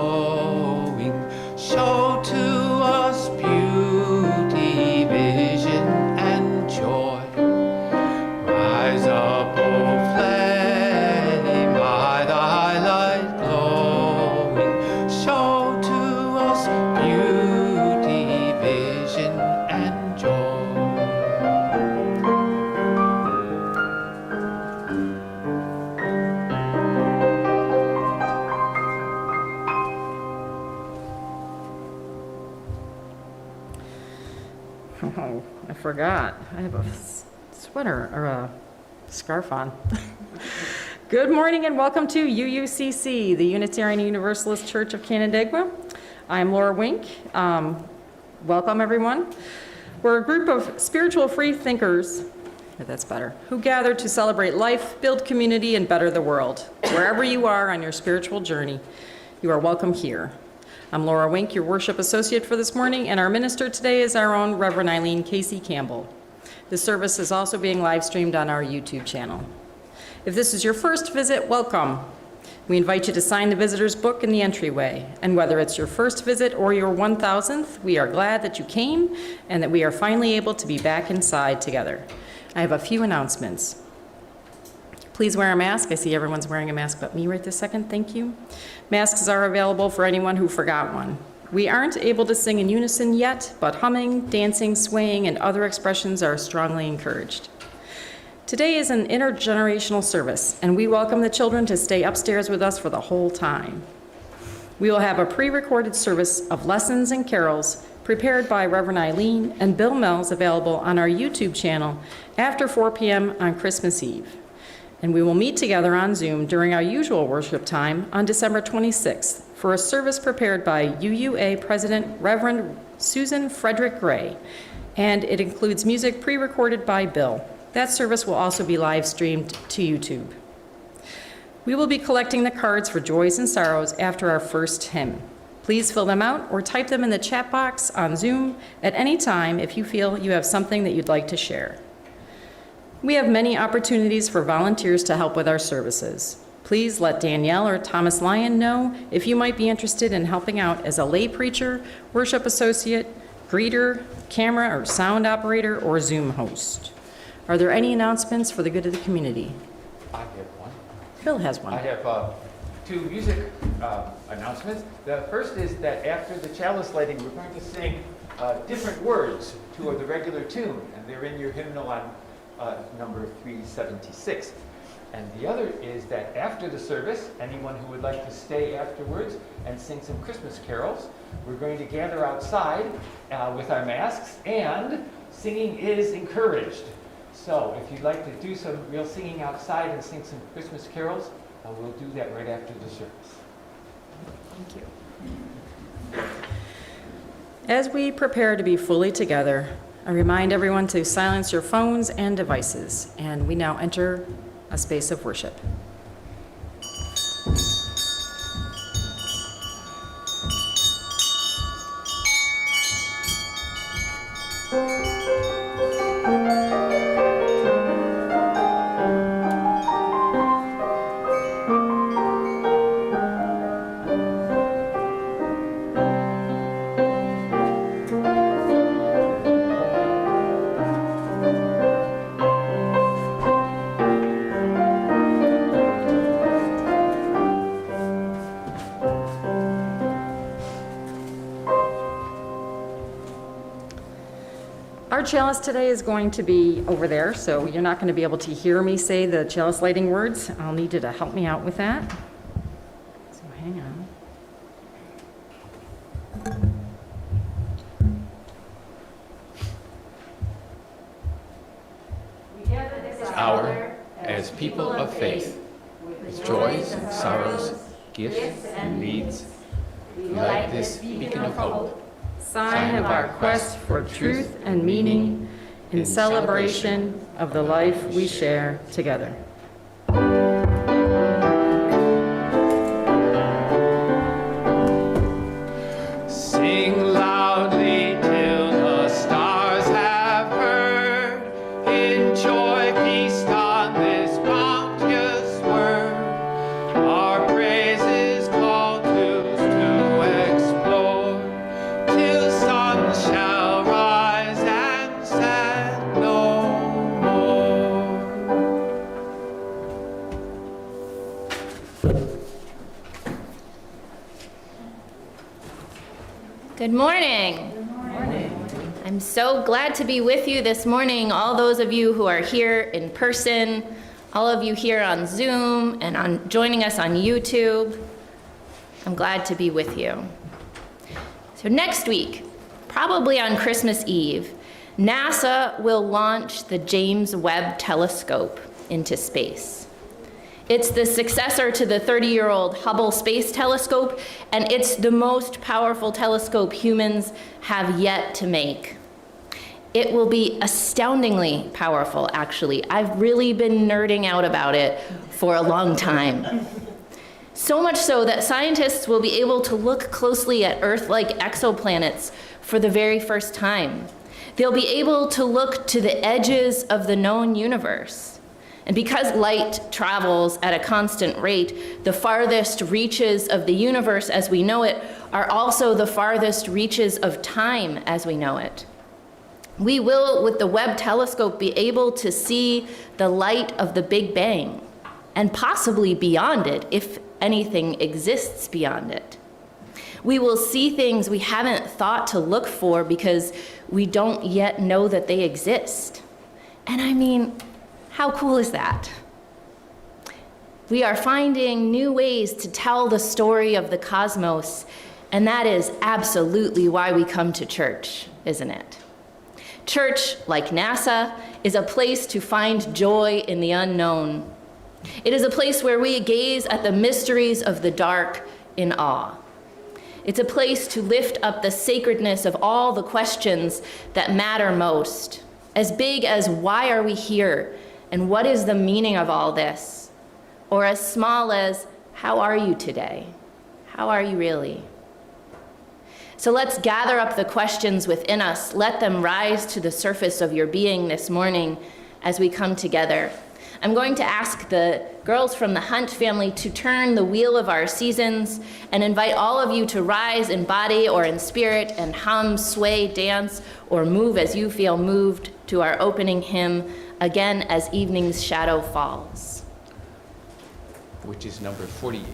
glowing. Show to us beauty, vision, and joy. Rise up, O flame, by thy light glowing. Show to us beauty, vision, and joy. Oh, I forgot. I have a sweater or a scarf on. Good morning and welcome to UUCC, the Unitarian Universalist Church of Canandaigua. I'm Laura Wink. Welcome, everyone. We're a group of spiritual free thinkers, that's better, who gather to celebrate life, build community, and better the world. Wherever you are on your spiritual journey, you are welcome here. I'm Laura Wink, your worship associate for this morning, and our minister today is our own Reverend Eileen Casey-Campbell. This service is also being live streamed on our YouTube channel. If this is your first visit, welcome. We invite you to sign the visitor's book in the entryway. And whether it's your first visit or your 1000th, we are glad that you came and that we are finally able to be back inside together. I have a few announcements. Please wear a mask. I see everyone's wearing a mask but me right this second. Thank you. Masks are available for anyone who forgot one. We aren't able to sing in unison yet, but humming, dancing, swaying, and other expressions are strongly encouraged. Today is an intergenerational service, and we welcome the children to stay upstairs with us for the whole time. We will have a pre-recorded service of lessons and carols prepared by Reverend Eileen and Bill Mells available on our YouTube channel after 4 p.m. on Christmas Eve. And we will meet together on Zoom during our usual worship time on December 26th for a service prepared by UUA President Reverend Susan Frederick Gray, and it includes music pre-recorded by Bill. That service will also be live streamed to YouTube. We will be collecting the cards for joys and sorrows after our first hymn. Please fill them out or type them in the chat box on Zoom at any time if you feel you have something that you'd like to share. We have many opportunities for volunteers to help with our services. Please let Danielle or Thomas Lyon know if you might be interested in helping out as a lay preacher, worship associate, greeter, camera or sound operator, or Zoom host. Are there any announcements for the good of the community? I have one. Bill has one. I have two music announcements. The first is that after the chalice lighting, we're going to sing different words to the regular tune, and they're in your hymnal on number 376. And the other is that after the service, anyone who would like to stay afterwards and sing some Christmas carols, we're going to gather outside with our masks, and singing is encouraged. So if you'd like to do some real singing outside and sing some Christmas carols, we'll do that right after the service. Thank you. As we prepare to be fully together, I remind everyone to silence your phones and devices, and we now enter a space of worship. Our chalice today is going to be over there, so you're not going to be able to hear me say the chalice lighting words. I'll need you to help me out with that. So hang on. This hour, as people of faith, with joys and sorrows, gifts and needs, we light this beacon of hope, Sign of our quest for truth and meaning in celebration of the life we share together. Sing loudly till the stars have heard. Enjoy feast on this bounteous word. Our praises call to Good morning. Good morning. I'm so glad to be with you this morning, all those of you who are here in person, all of you here on Zoom and joining us on YouTube. I'm glad to be with you. So next week, probably on Christmas Eve, NASA will launch the James Webb Telescope into space. It's the successor to the 30-year-old Hubble Space Telescope, and it's the most powerful telescope humans have yet to make. It will be astoundingly powerful, actually. I've really been nerding out about it for a long time. So much so that scientists will be able to look closely at Earth-like exoplanets for the very first time. They'll be able to look to the edges of the known universe. And because light travels at a constant rate, the farthest reaches of the universe as we know it are also the farthest reaches of time as we know it. We will, with the Webb telescope, be able to see the light of the Big Bang, and possibly beyond it, if anything exists beyond it. We will see things we haven't thought to look for because we don't yet know that they exist. And I mean, how cool is that? We are finding new ways to tell the story of the cosmos, and that is absolutely why we come to church, isn't it? Church, like NASA, is a place to find joy in the unknown. It is a place where we gaze at the mysteries of the dark in awe. It's a place to lift up the sacredness of all the questions that matter most, as big as why are we here and what is the meaning of all this, or as small as how are you today? How are you really? So let's gather up the questions within us. Let them rise to the surface of your being this morning as we come together. I'm going to ask the girls from the Hunt family to turn the wheel of our seasons and invite all of you to rise in body or in spirit and hum, sway, dance, or move as you feel moved to our opening hymn, Again as Evening's Shadow Falls. Which is number 48.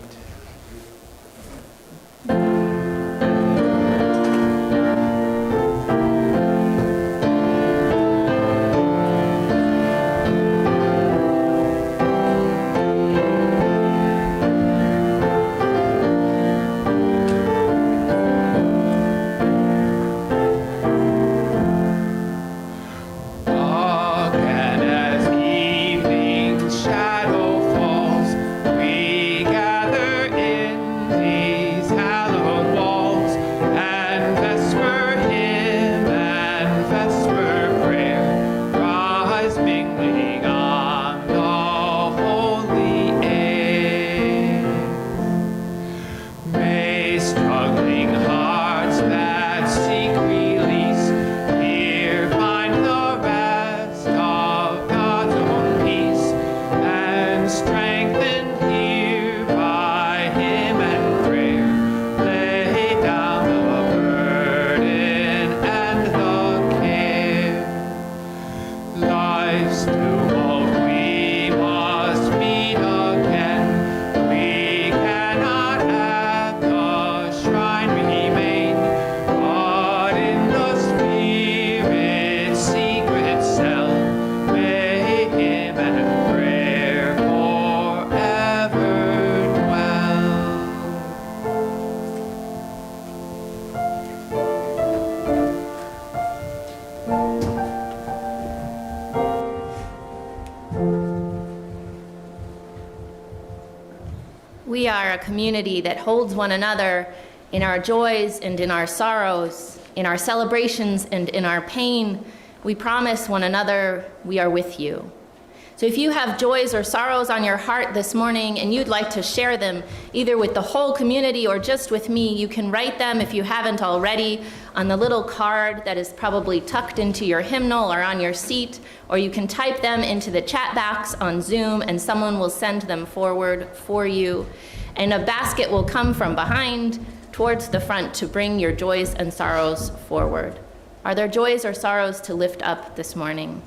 We are a community that holds one another in our joys and in our sorrows, in our celebrations and in our pain. We promise one another we are with you. So if you have joys or sorrows on your heart this morning and you'd like to share them either with the whole community or just with me, you can write them, if you haven't already, on the little card that is probably tucked into your hymnal or on your seat, or you can type them into the chat box on Zoom and someone will send them forward for you. And a basket will come from behind towards the front to bring your joys and sorrows forward. Are there joys or sorrows to lift up this morning?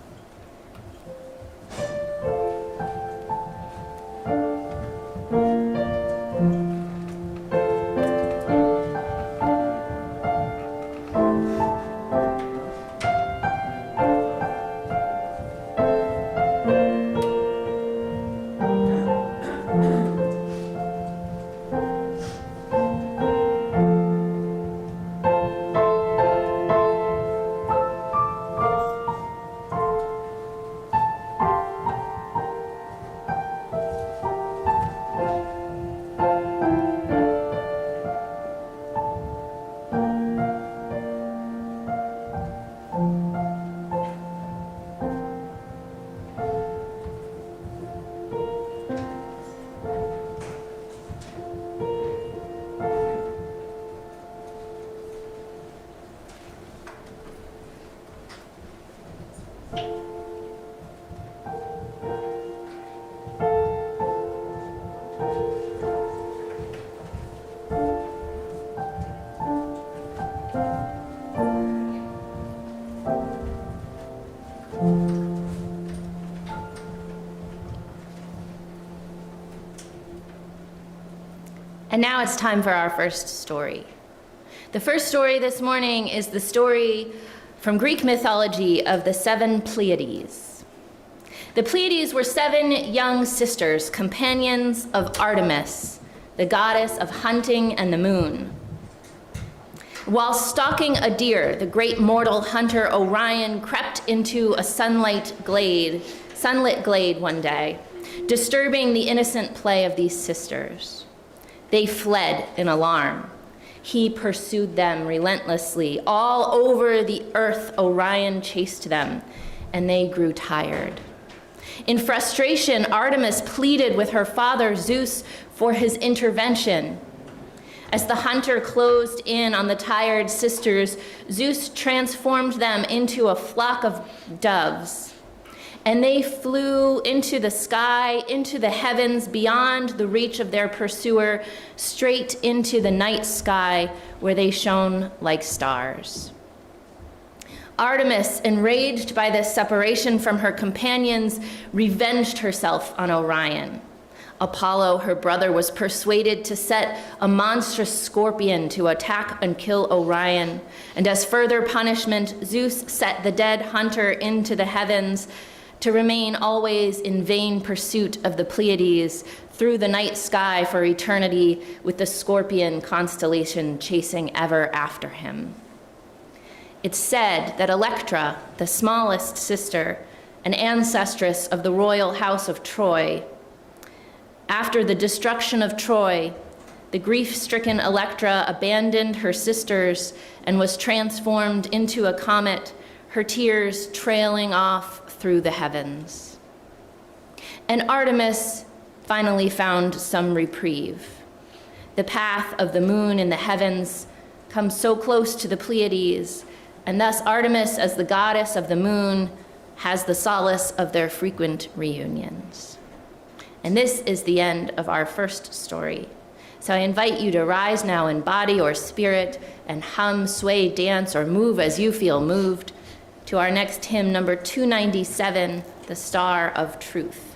And now it's time for our first story. The first story this morning is the story from Greek mythology of the 7 Pleiades. The Pleiades were 7 young sisters, companions of Artemis, the goddess of hunting and the moon. While stalking a deer, the great mortal hunter Orion crept into a sunlit glade one day, disturbing the innocent play of these sisters. They fled in alarm. He pursued them relentlessly. All over the earth, Orion chased them, and they grew tired. In frustration, Artemis pleaded with her father Zeus for his intervention. As the hunter closed in on the tired sisters, Zeus transformed them into a flock of doves, and they flew into the sky, into the heavens, beyond the reach of their pursuer, straight into the night sky, where they shone like stars. Artemis, enraged by this separation from her companions, revenged herself on Orion. Apollo, her brother, was persuaded to set a monstrous scorpion to attack and kill Orion. And as further punishment, Zeus set the dead hunter into the heavens to remain always in vain pursuit of the Pleiades through the night sky for eternity, with the scorpion constellation chasing ever after him. It's said that Electra, the smallest sister, an ancestress of the royal house of Troy, after the destruction of Troy, the grief-stricken Electra abandoned her sisters and was transformed into a comet, her tears trailing off through the heavens. And Artemis finally found some reprieve. The path of the moon in the heavens comes so close to the Pleiades, and thus Artemis, as the goddess of the moon, has the solace of their frequent reunions. And this is the end of our first story. So I invite you to rise now in body or spirit and hum, sway, dance, or move as you feel moved to our next hymn, number 297, The Star of Truth.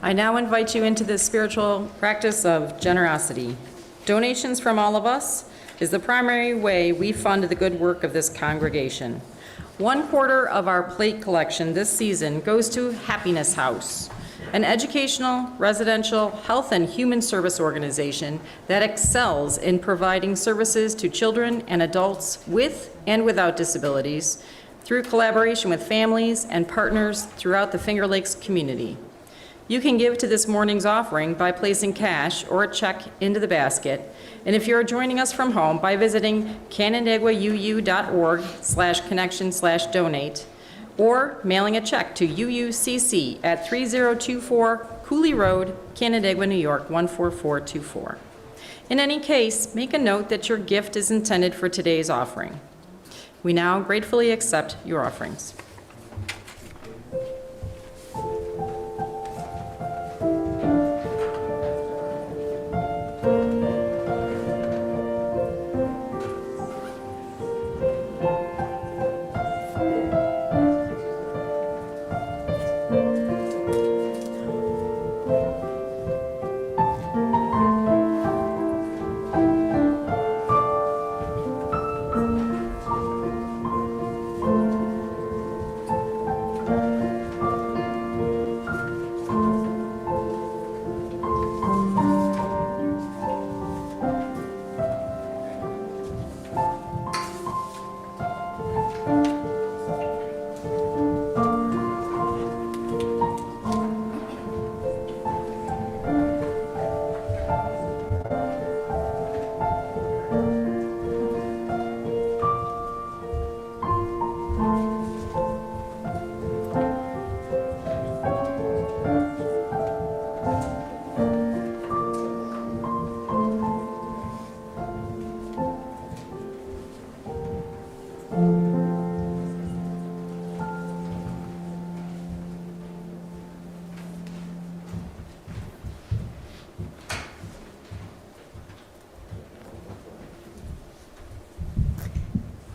I now invite you into the spiritual practice of generosity. Donations from all of us is the primary way we fund the good work of this congregation. 1/4 of our plate collection this season goes to Happiness House, an educational, residential, health, and human service organization that excels in providing services to children and adults with and without disabilities through collaboration with families and partners throughout the Finger Lakes community. You can give to this morning's offering by placing cash or a check into the basket, and if you're joining us from home, by visiting canandaiguauu.org/connection/donate, or mailing a check to UUCC at 3024 Cooley Road, Canandaigua, New York, 14424. In any case, make a note that your gift is intended for today's offering. We now gratefully accept your offerings.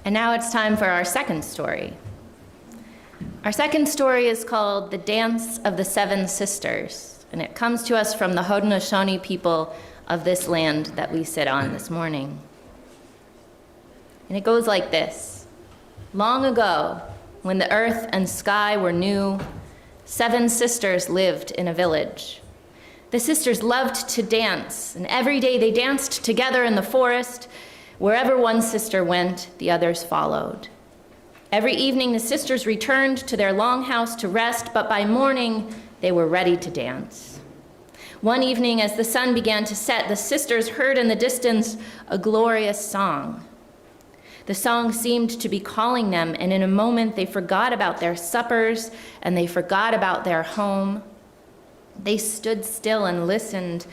And now it's time for our second story. Our second story is called The Dance of the Seven Sisters, and it comes to us from the Haudenosaunee people of this land that we sit on this morning. And it goes like this. Long ago, when the earth and sky were new, 7 sisters lived in a village. The sisters loved to dance, and every day they danced together in the forest. Wherever one sister went, the others followed. Every evening, the sisters returned to their longhouse to rest, but by morning, they were ready to dance. One evening, as the sun began to set, the sisters heard in the distance a glorious song. The song seemed to be calling them, and in a moment, they forgot about their suppers, and they forgot about their home. They stood still and listened,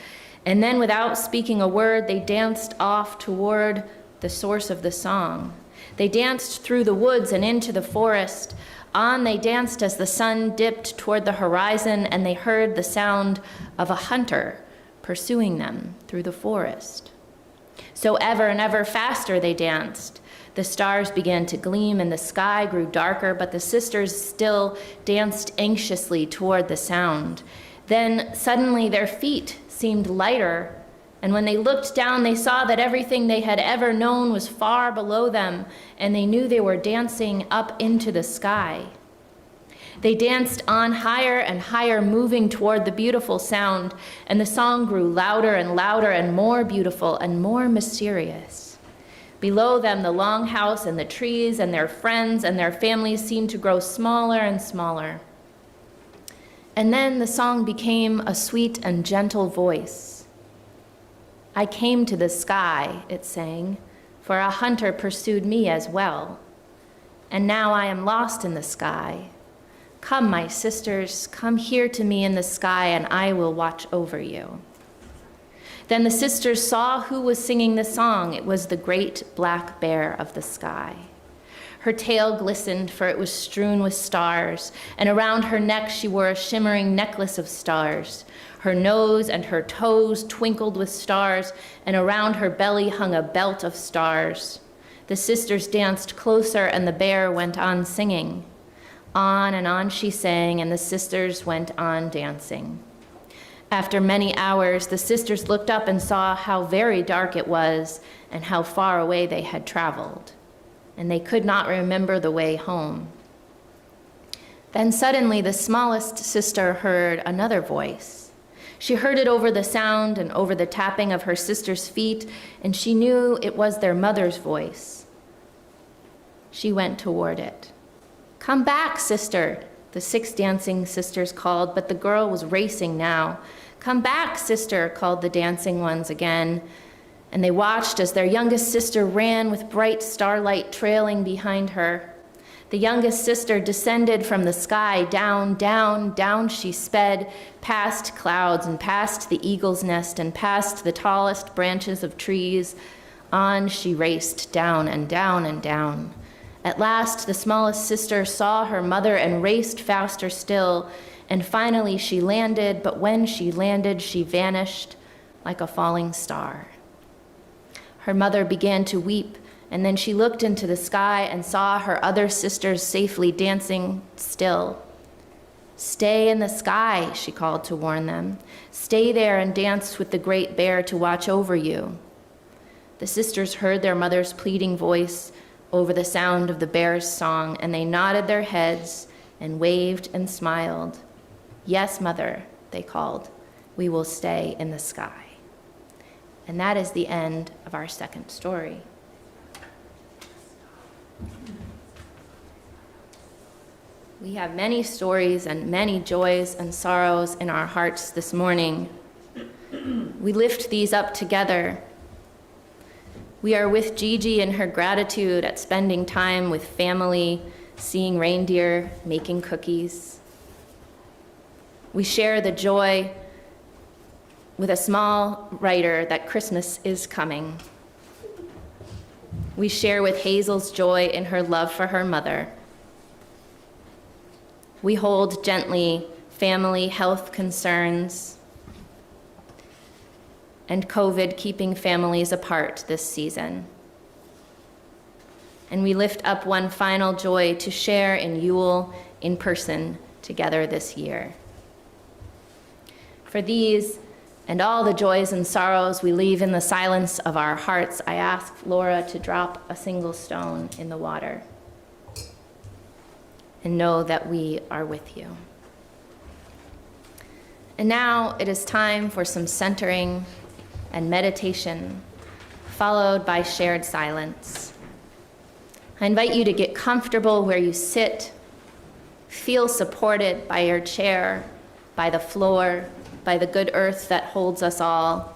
and then without speaking a word, they danced off toward the source of the song. They danced through the woods and into the forest. On they danced as the sun dipped toward the horizon, and they heard the sound of a hunter pursuing them through the forest. So ever and ever faster they danced. The stars began to gleam and the sky grew darker, but the sisters still danced anxiously toward the sound. Then suddenly their feet seemed lighter, and when they looked down, they saw that everything they had ever known was far below them, and they knew they were dancing up into the sky. They danced on higher and higher, moving toward the beautiful sound, and the song grew louder and louder and more beautiful and more mysterious. Below them, the longhouse and the trees and their friends and their families seemed to grow smaller and smaller. And then the song became a sweet and gentle voice. I came to the sky, it sang, for a hunter pursued me as well. And now I am lost in the sky. Come, my sisters, come here to me in the sky, and I will watch over you. Then the sisters saw who was singing the song. It was the great black bear of the sky. Her tail glistened, for it was strewn with stars, and around her neck she wore a shimmering necklace of stars. Her nose and her toes twinkled with stars, and around her belly hung a belt of stars. The sisters danced closer, and the bear went on singing. On and on she sang, and the sisters went on dancing. After many hours, the sisters looked up and saw how very dark it was and how far away they had traveled, and they could not remember the way home. Then suddenly the smallest sister heard another voice. She heard it over the sound and over the tapping of her sister's feet, and she knew it was their mother's voice. She went toward it. "Come back, sister," the 6 dancing sisters called, but the girl was racing now. "Come back, sister," called the dancing ones again, and they watched as their youngest sister ran with bright starlight trailing behind her. The youngest sister descended from the sky. Down, down, down she sped, past clouds and past the eagle's nest and past the tallest branches of trees. On she raced, down and down and down. At last, the smallest sister saw her mother and raced faster still, and finally she landed, but when she landed, she vanished like a falling star. Her mother began to weep, and then she looked into the sky and saw her other sisters safely dancing still. "Stay in the sky," she called to warn them. "Stay there and dance with the great bear to watch over you." The sisters heard their mother's pleading voice over the sound of the bear's song, and they nodded their heads and waved and smiled. "Yes, mother," they called, "we will stay in the sky." And that is the end of our second story. We have many stories and many joys and sorrows in our hearts this morning. We lift these up together. We are with Gigi in her gratitude at spending time with family, seeing reindeer, making cookies. We share the joy with a small writer that Christmas is coming. We share with Hazel's joy in her love for her mother. We hold gently family health concerns and COVID keeping families apart this season. And we lift up one final joy to share in Yule in person together this year. For these and all the joys and sorrows we leave in the silence of our hearts, I ask Laura to drop a single stone in the water and know that we are with you. And now it is time for some centering and meditation, followed by shared silence. I invite you to get comfortable where you sit, feel supported by your chair, by the floor, by the good earth that holds us all.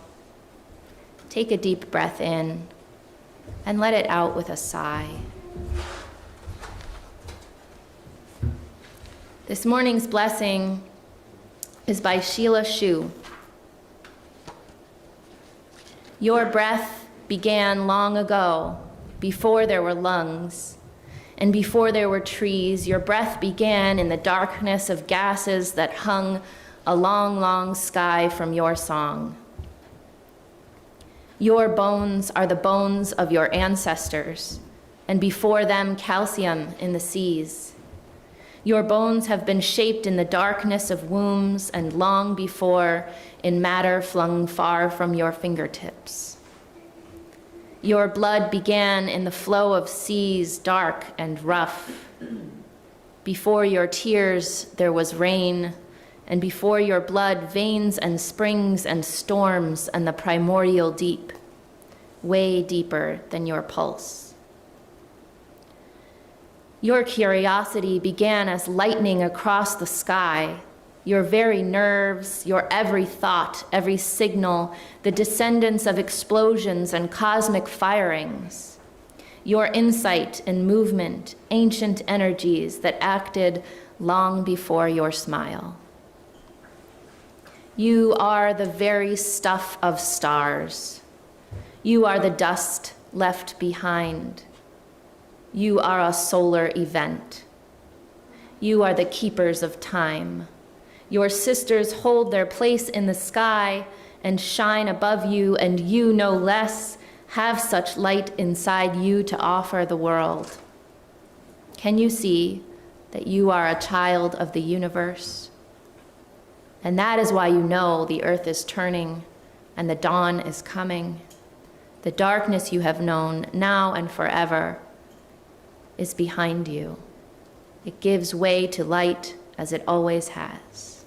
Take a deep breath in and let it out with a sigh. This morning's blessing is by Sheila Shu. Your breath began long ago, before there were lungs, and before there were trees. Your breath began in the darkness of gases that hung a long, long sky from your song. Your bones are the bones of your ancestors, and before them calcium in the seas. Your bones have been shaped in the darkness of wombs and long before in matter flung far from your fingertips. Your blood began in the flow of seas dark and rough. Before your tears there was rain, and before your blood veins and springs and storms and the primordial deep, way deeper than your pulse. Your curiosity began as lightning across the sky. Your very nerves, your every thought, every signal, the descendants of explosions and cosmic firings. Your insight and movement, ancient energies that acted long before your smile. You are the very stuff of stars. You are the dust left behind. You are a solar event. You are the keepers of time. Your sisters hold their place in the sky and shine above you, and you, no less, have such light inside you to offer the world. Can you see that you are a child of the universe? And that is why you know the earth is turning and the dawn is coming. The darkness you have known now and forever is behind you. It gives way to light as it always has.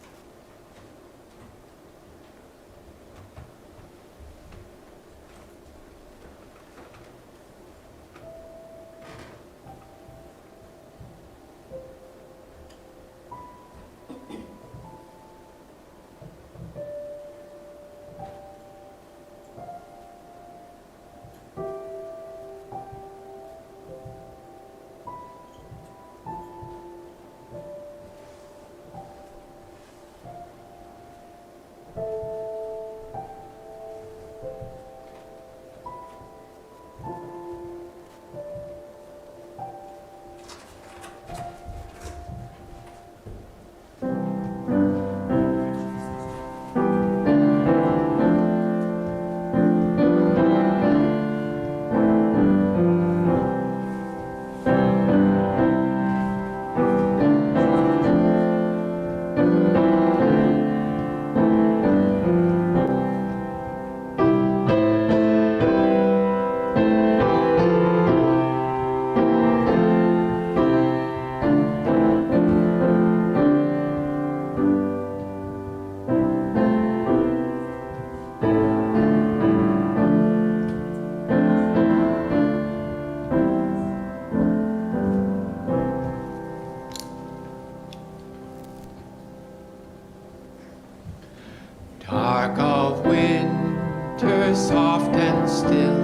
Dark of winter, soft and still,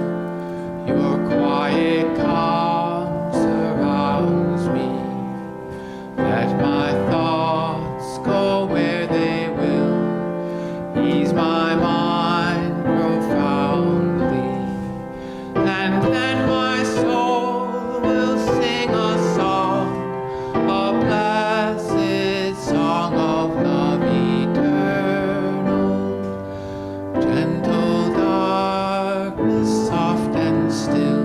your quiet calm surrounds me. Let my thoughts go where they will, ease my mind profoundly, and then my soul will sing a song, a blessed song of love eternal. Gentle darkness, soft and still,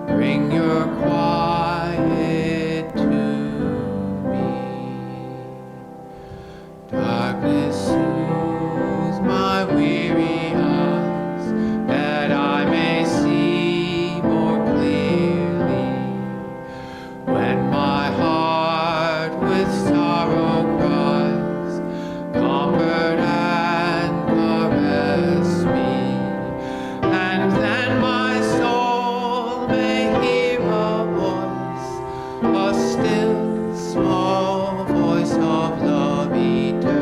bring your quiet to me. Darkness soothes my weary eyes, that I may see more clearly. When my heart with sorrow cries, comfort and caress me, and then my soul may hear a voice, a still small voice of love eternal.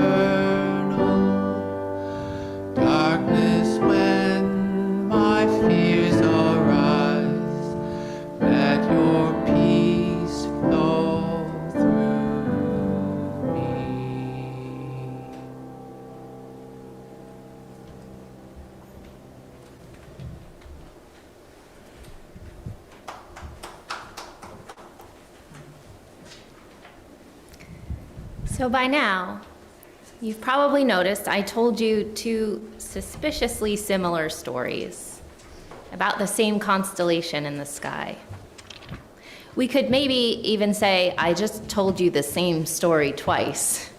Darkness, when my fears arise, let your peace flow through me. So by now, you've probably noticed I told you two suspiciously similar stories about the same constellation in the sky. We could maybe even say, I just told you the same story twice.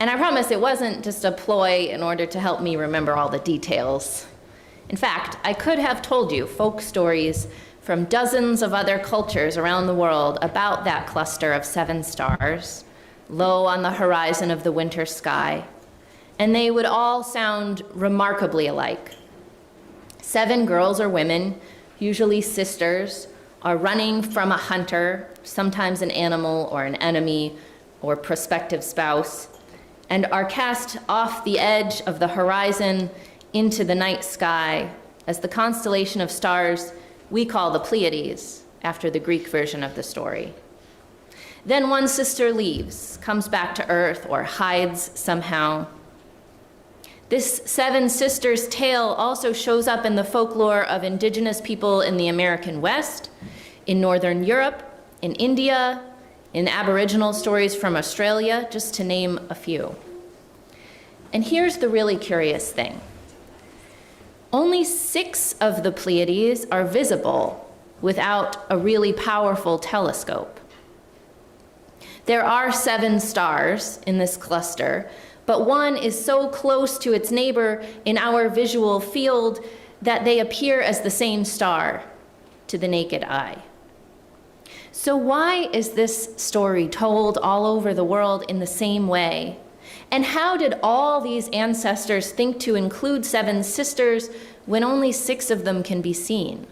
And I promise it wasn't just a ploy in order to help me remember all the details. In fact, I could have told you folk stories from dozens of other cultures around the world about that cluster of 7 stars, low on the horizon of the winter sky, and they would all sound remarkably alike. 7 girls or women, usually sisters, are running from a hunter, sometimes an animal or an enemy or prospective spouse, and are cast off the edge of the horizon into the night sky as the constellation of stars we call the Pleiades, after the Greek version of the story. Then one sister leaves, comes back to Earth, or hides somehow. This 7 sisters tale also shows up in the folklore of indigenous people in the American West, in Northern Europe, in India, in Aboriginal stories from Australia, just to name a few. And here's the really curious thing. Only 6 of the Pleiades are visible without a really powerful telescope. There are 7 stars in this cluster, but one is so close to its neighbor in our visual field that they appear as the same star to the naked eye. So why is this story told all over the world in the same way? And how did all these ancestors think to include 7 sisters when only 6 of them can be seen?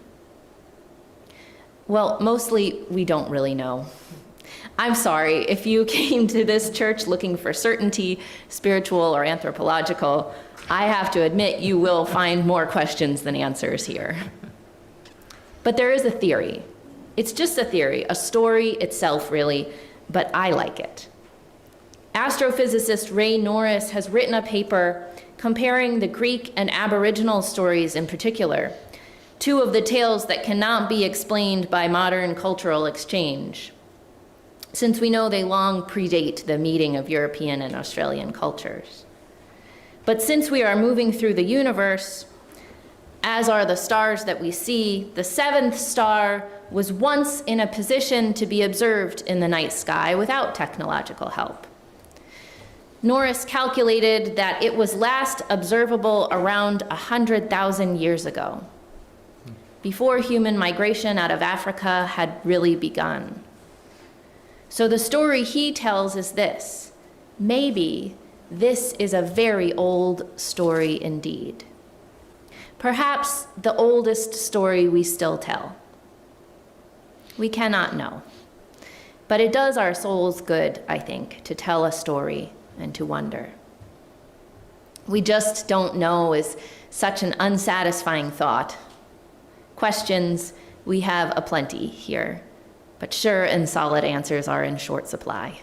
Well, mostly we don't really know. I'm sorry if you came to this church looking for certainty, spiritual or anthropological. I have to admit you will find more questions than answers here. But there is a theory. It's just a theory, a story itself really, but I like it. Astrophysicist Ray Norris has written a paper comparing the Greek and Aboriginal stories in particular, 2 of the tales that cannot be explained by modern cultural exchange, since we know they long predate the meeting of European and Australian cultures. But since we are moving through the universe, as are the stars that we see, the 7th star was once in a position to be observed in the night sky without technological help. Norris calculated that it was last observable around 100,000 years ago, before human migration out of Africa had really begun. So the story he tells is this: maybe this is a very old story indeed. Perhaps the oldest story we still tell. We cannot know. But it does our souls good, I think, to tell a story and to wonder. We just don't know is such an unsatisfying thought. Questions, we have aplenty here, but sure and solid answers are in short supply.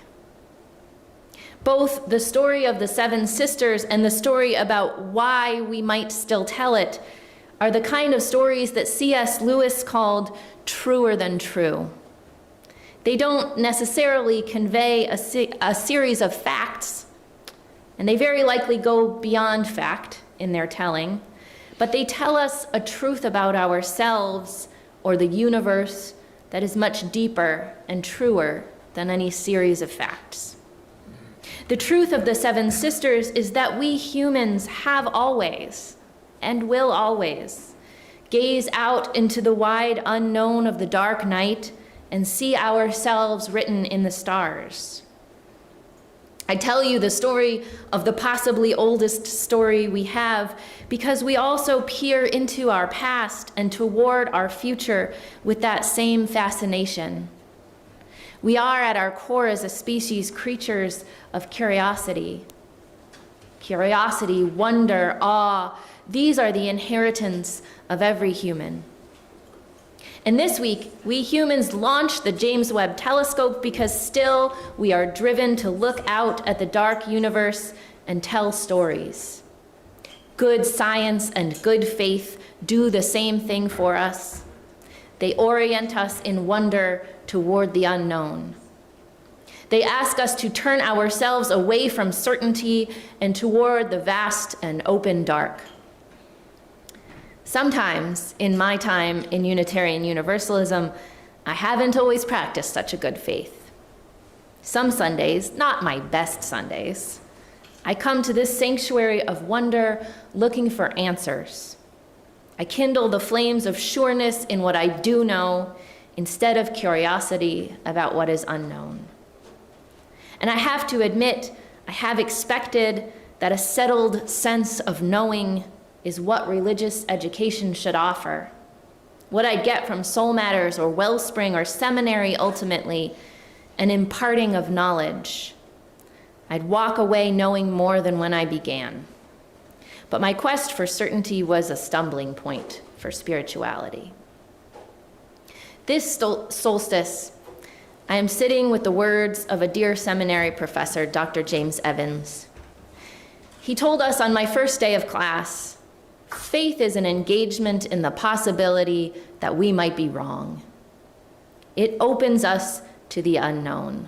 Both the story of the 7 sisters and the story about why we might still tell it are the kind of stories that C.S. Lewis called truer than true. They don't necessarily convey a series of facts, and they very likely go beyond fact in their telling, but they tell us a truth about ourselves or the universe that is much deeper and truer than any series of facts. The truth of the 7 sisters is that we humans have always, and will always, gaze out into the wide unknown of the dark night and see ourselves written in the stars. I tell you the story of the possibly oldest story we have because we also peer into our past and toward our future with that same fascination. We are at our core as a species creatures of curiosity. Curiosity, wonder, awe, these are the inheritance of every human. And this week, we humans launched the James Webb Telescope because still we are driven to look out at the dark universe and tell stories. Good science and good faith do the same thing for us. They orient us in wonder toward the unknown. They ask us to turn ourselves away from certainty and toward the vast and open dark. Sometimes, in my time in Unitarian Universalism, I haven't always practiced such a good faith. Some Sundays, not my best Sundays, I come to this sanctuary of wonder looking for answers. I kindle the flames of sureness in what I do know instead of curiosity about what is unknown. And I have to admit, I have expected that a settled sense of knowing is what religious education should offer. What I get from Soul Matters or Wellspring or seminary ultimately, an imparting of knowledge. I'd walk away knowing more than when I began. But my quest for certainty was a stumbling point for spirituality. This solstice, I am sitting with the words of a dear seminary professor, Dr. James Evans. He told us on my first day of class, faith is an engagement in the possibility that we might be wrong. It opens us to the unknown.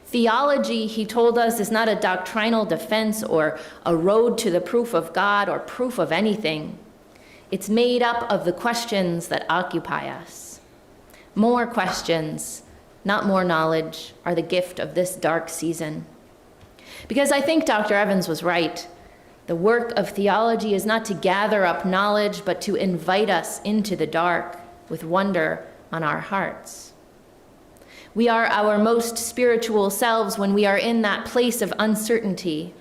Theology, he told us, is not a doctrinal defense or a road to the proof of God or proof of anything. It's made up of the questions that occupy us. More questions, not more knowledge, are the gift of this dark season. Because I think Dr. Evans was right. The work of theology is not to gather up knowledge, but to invite us into the dark with wonder on our hearts. We are our most spiritual selves when we are in that place of uncertainty,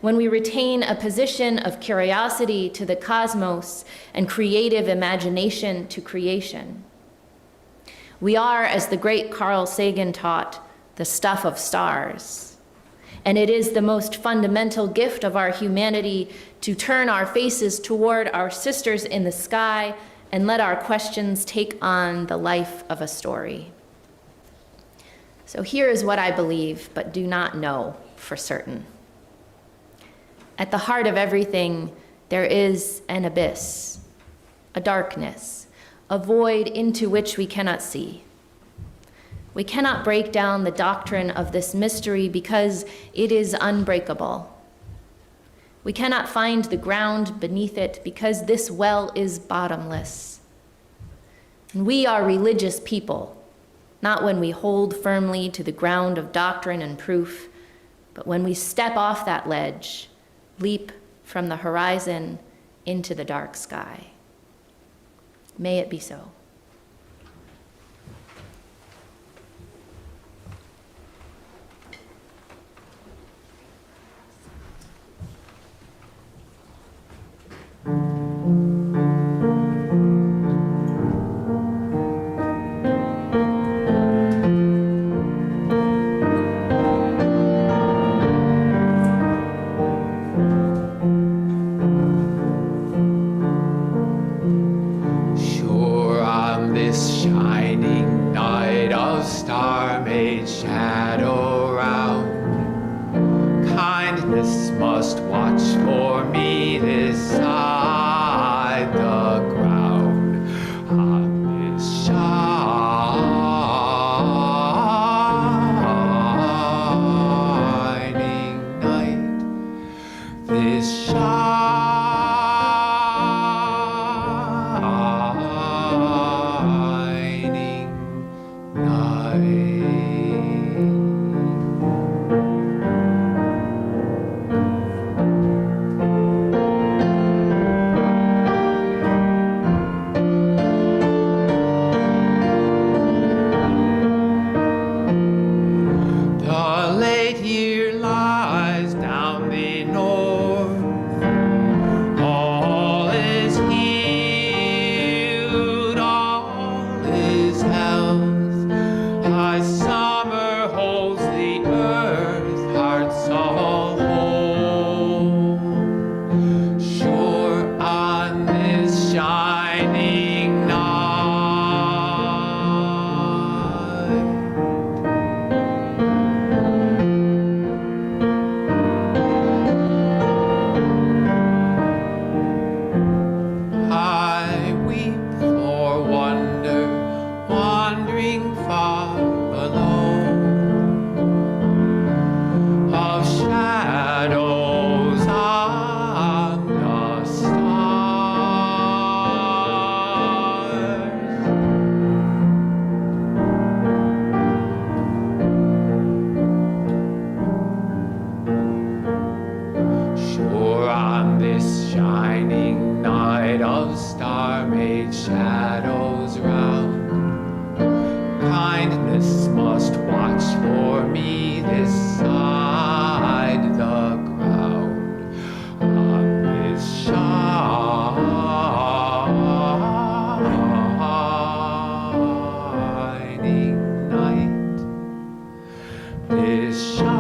when we retain a position of curiosity to the cosmos and creative imagination to creation. We are, as the great Carl Sagan taught, the stuff of stars. And it is the most fundamental gift of our humanity to turn our faces toward our sisters in the sky and let our questions take on the life of a story. So here is what I believe, but do not know for certain. At the heart of everything, there is an abyss, a darkness, a void into which we cannot see. We cannot break down the doctrine of this mystery because it is unbreakable. We cannot find the ground beneath it because this well is bottomless. And we are religious people, not when we hold firmly to the ground of doctrine and proof, but when we step off that ledge, leap from the horizon into the dark sky. May it be so. Sure, on this shining night of star-made shadow round, kindness must watch for me this side the ground. On this shining night, this shining night. The late year lies down the north. All is healed, all is health. High summer holds the earth, hearts all whole. Sure on this shining night. I weep for wonder, wandering far alone, of shadows on the stars. Sure on this shining night of star-made shadows round, kindness must watch for me this side the ground. On this shining night, this shining night.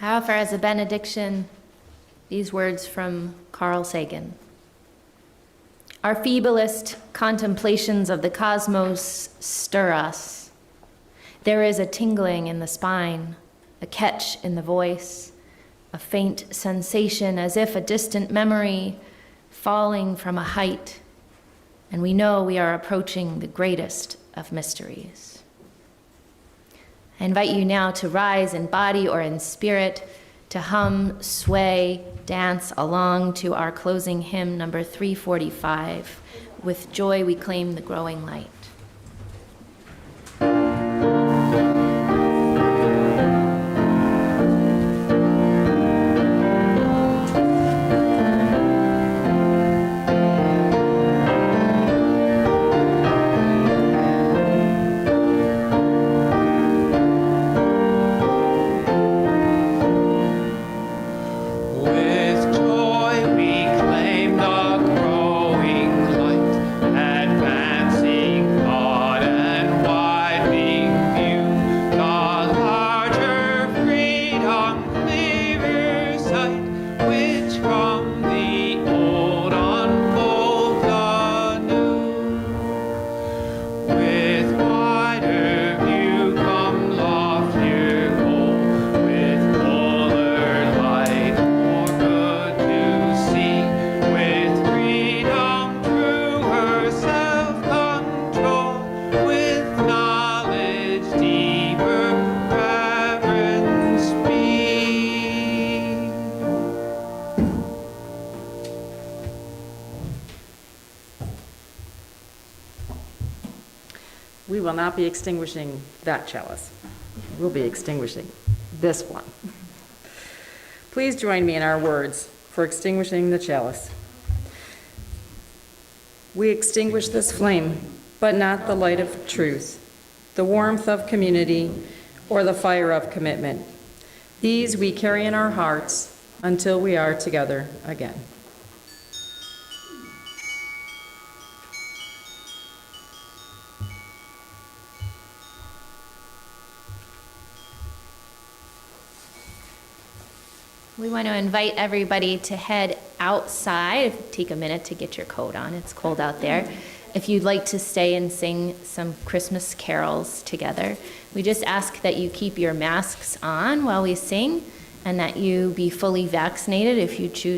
I offer as a benediction these words from Carl Sagan. Our feeblest contemplations of the cosmos stir us. There is a tingling in the spine, a catch in the voice, a faint sensation as if a distant memory falling from a height, and we know we are approaching the greatest of mysteries. I invite you now to rise in body or in spirit, to hum, sway, dance along to our closing hymn, number 345. With joy we claim the growing light. With joy we claim the growing light, advancing thought and widening view, the larger freedom, clearer sight, which from the old unfolds anew. With wider view come loftier goal, with fuller light, more good to see, with freedom, truer self-control, with knowledge, deeper reverence be. We will not be extinguishing that chalice. We'll be extinguishing this one. Please join me in our words for extinguishing the chalice. We extinguish this flame, but not the light of truth, the warmth of community, or the fire of commitment. These we carry in our hearts until we are together again. We want to invite everybody to head outside. Take a minute to get your coat on. It's cold out there. If you'd like to stay and sing some Christmas carols together, we just ask that you keep your masks on while we sing and that you be fully vaccinated if you choose